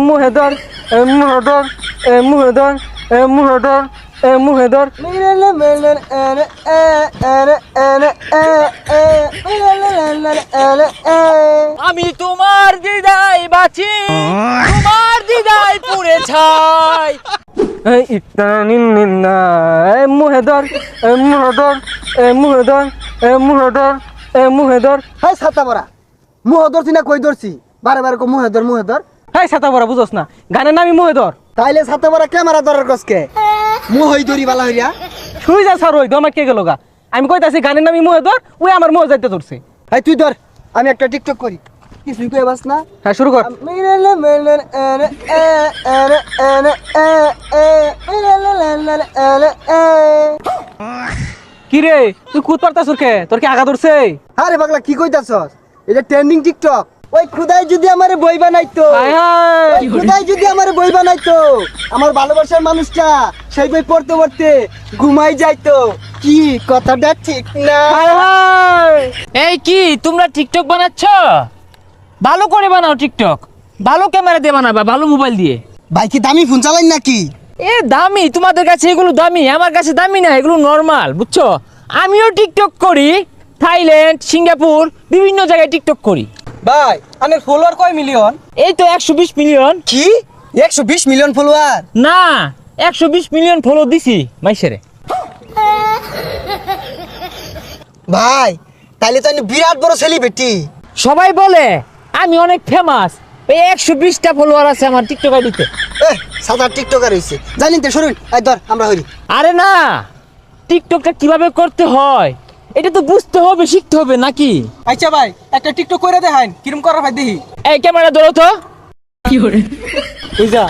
মুহেদর মুহেদর মুহেদর মুহেদর মুহেদর আমি তোমার দিদাই বাঁচি, তোমার দিদাই পুড়ে ছাই। মুহেদর মুহেদর মুহেদর মুহেদর মুহেদর। হাই ছাতা পরা মুহ ধরছি না কই ধরছি বারে বারে কো মুহেদর মুহেদর। হাই ছাতা পরা বুঝোস না, গানের নামই মুহেদর। তাইলে ছাতা পরা ক্যামেরা ধরার কসকে মুহ হই ধরি বালা হইয়া শুই যা স্যার, ওই দমা কে গেল গা। আমি কইতাছি গানের নামই মুহেদর, ওই আমার মুহ যাইতে ধরছে। হাই তুই ধর, আমি একটা টিকটক করি। কিছুই কই বাস না। হ্যাঁ শুরু কর। কি রে তুই কুদ পারতাছ কে? তোর কি আগা ধরছে? আরে পাগলা কি কইতাছস? এটা ট্রেন্ডিং টিকটক। ওই খুদাই যদি আমারে বই বানাইতো, হায় হায় খুদাই যদি আমারে বই বানাইতো, আমার ভালোবাসার মানুষটা সেই বই পড়তে পড়তে ঘুমাই যাইতো। কি কথাটা ঠিক না? হায় হায়। এই কি তোমরা টিকটক বানাচ্ছ? ভালো করে বানাও টিকটক, ভালো ক্যামেরা দিয়ে বানাবা, ভালো মোবাইল দিয়ে। ভাই কি দামি ফোন চালাইন নাকি? এ দামি, তোমাদের কাছে এগুলো দামি, আমার কাছে দামি না, এগুলো নর্মাল, বুঝছো? আমিও টিকটক করি, থাইল্যান্ড, সিঙ্গাপুর, বিভিন্ন জায়গায় টিকটক করি। ভাই আনের ফলোয়ার কয় মিলিয়ন? এই তো 120 মিলিয়ন। কি 120 মিলিয়ন ফলোয়ার? না, 120 মিলিয়ন ফলো দিছি মাইসেরে। ভাই তাইলে তো আমি বিরাট বড় সেলিব্রিটি। সবাই বলে আমি অনেক ফেমাস, এই 120টা ফলোয়ার আছে আমার টিকটক আইডিতে। সাদা টিকটকার হইছে জানেন তো, শুনুন আই ধর আমরা হইরি। আরে না, টিকটকটা কিভাবে করতে হয় এটা তো বুঝতে হবে, শিখতে হবে নাকি? আচ্ছা ভাই একটা টিকটক কইরা দেখাইন, কিরম করার ভাই দেখি। এই ক্যামেরা ধরো তো। কি করে বুঝা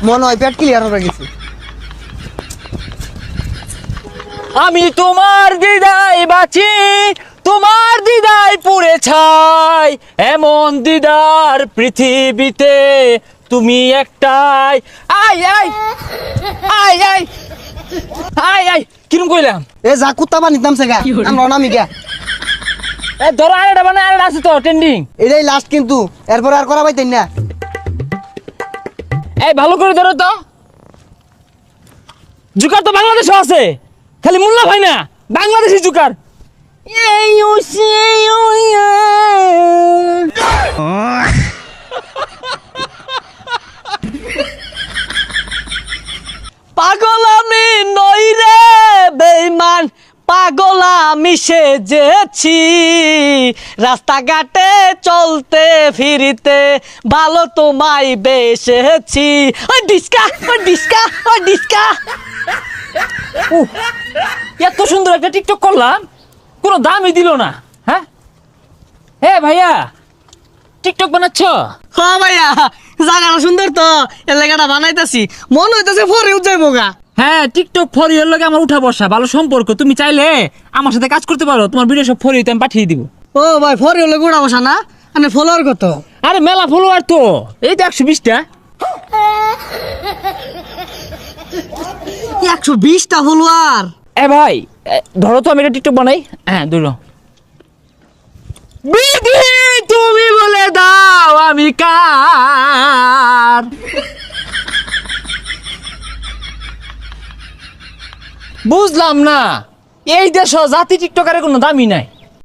মনে হয় পেট ক্লিয়ার হয়ে গেছে। আমি তোমার দিদাই বাঁচি, তোমার দিদাই পুড়ে ছাই, এমন দিদার পৃথিবীতে তুমি একটাই। I I I I I I কিরম কইলাম? এ যা কুত্তা বানি নামছে গা, আমরা নামি গা। এ ধরো আরেকটা, মানে আরেকটা আছে তো ট্রেন্ডিং। এটাই লাস্ট কিন্তু, এরপর আর করা পাইতেন না। এই ভালো করে ধরো তো। জুকার তো বাংলাদেশও আছে, খালি মোল্লা ভাই না, বাংলাদেশি জুকার। পাগল আমি নই রে বেঈমান, পাগল আমি সেজেছি, রাস্তাঘাটে চলতে ফিরিতে ভালো তোমায় বেসেছি। ও ডিস্কা ও ডিস্কা ও ডিস্কা। এত সুন্দর একটা টিকটক করলাম, কোনো দামই দিল না। হ্যাঁ হে ভাইয়া, টিকটক বানাচ্ছ? হ্যাঁ ভাইয়া, জায়গাটা সুন্দর তো, এর লেগাটা বানাইতাছি, মনে হইতাছে পরেও যাইবো গা। হ্যাঁ, টিকটক ফর ইউর লগে আমার উঠা বসা, ভালো সম্পর্ক। তুমি চাইলে আমার সাথে কাজ করতে পারো, তোমার ভিডিও সব ফর ইউতে আমি পাঠিয়ে দিব। ও ভাই পরে হলে গোড়া বসা না, মানে ফলোয়ার কত? আরে মেলা ফলোয়ার তো, এই তো 120টা। 120টা ফলোয়ার? এ ভাই ধরো তো, আমি একটা টিকটক বানাই। হ্যাঁ ধরো। বিধি তুমি বলে দাও আমি কার, বুঝলাম না। এই দেশ জাতি টিকটকারের কোনো দামই নাই।